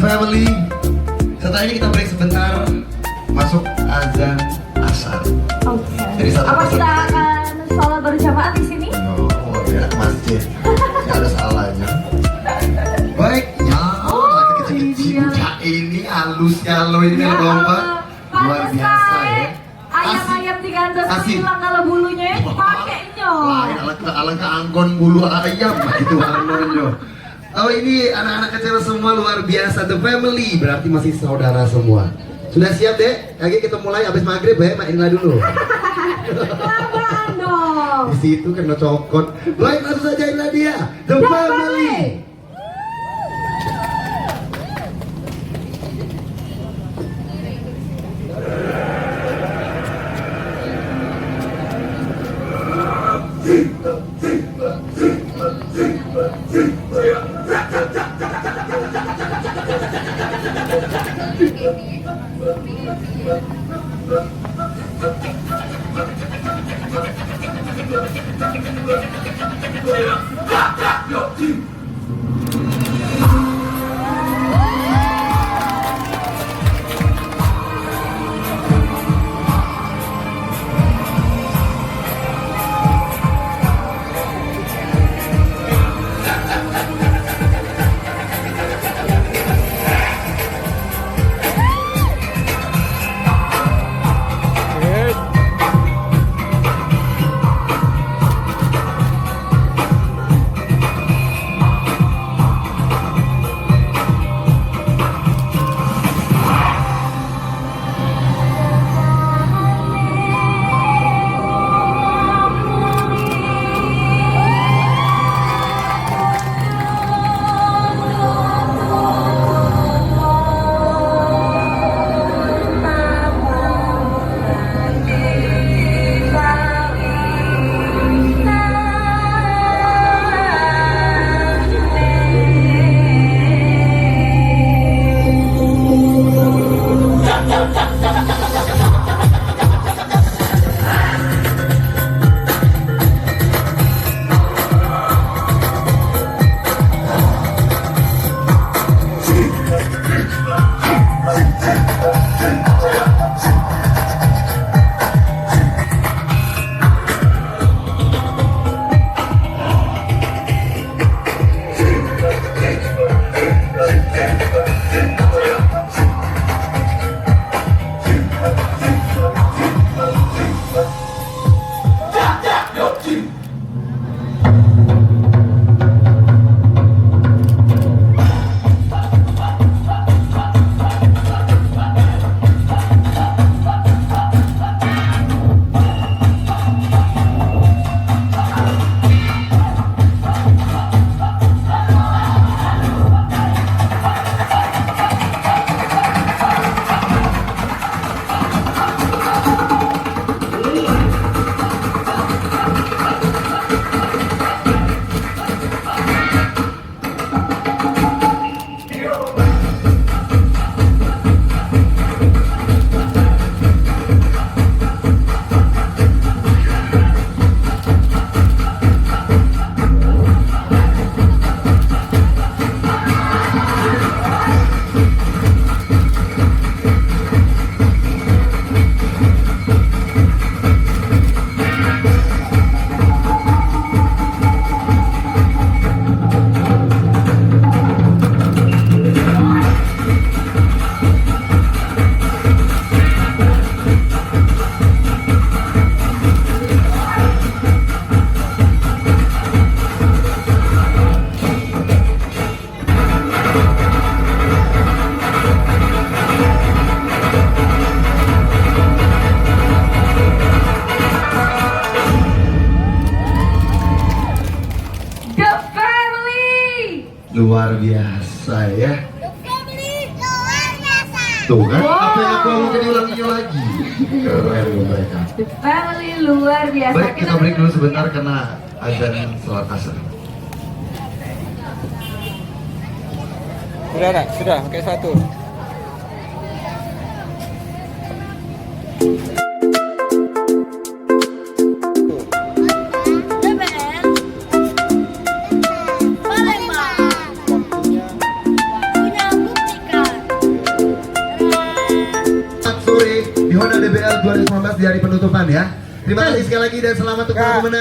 Family. Setelah ini kita break sebentar, masuk azan asar. Oke. Jadi satu Apa kita persatu. akan sholat berjamaah di sini? Oh, ya masjid. Gak ada salahnya. Baik, ya. Lagi kecil-kecil. Cak ini halusnya lo ini Ya lomba. Allah, Luar biasa ya. Ayam-ayam digandos Asik. hilang kalau bulunya pakai nyol. Lain alangkah anggon bulu ayam itu warnanya. Oh ini anak-anak kecil semua luar biasa. The Family berarti masih saudara semua. Sudah siap deh? Lagi kita mulai habis maghrib ya, mainlah dulu. Apaan dong? Di situ kena cokot. Baik, langsung saja inilah dia The Family. Luar biasa ya. Tuh kan, apa yang aku ngomongin ulanginya lagi. Keren mereka. The Family luar biasa. Baik, kita break dulu sebentar karena azan sholat asar. Sudah nak? Sudah, pakai satu. Punya Mustika. 2019 di hari penutupan ya. Terima kasih sekali lagi dan selamat untuk para pemenang.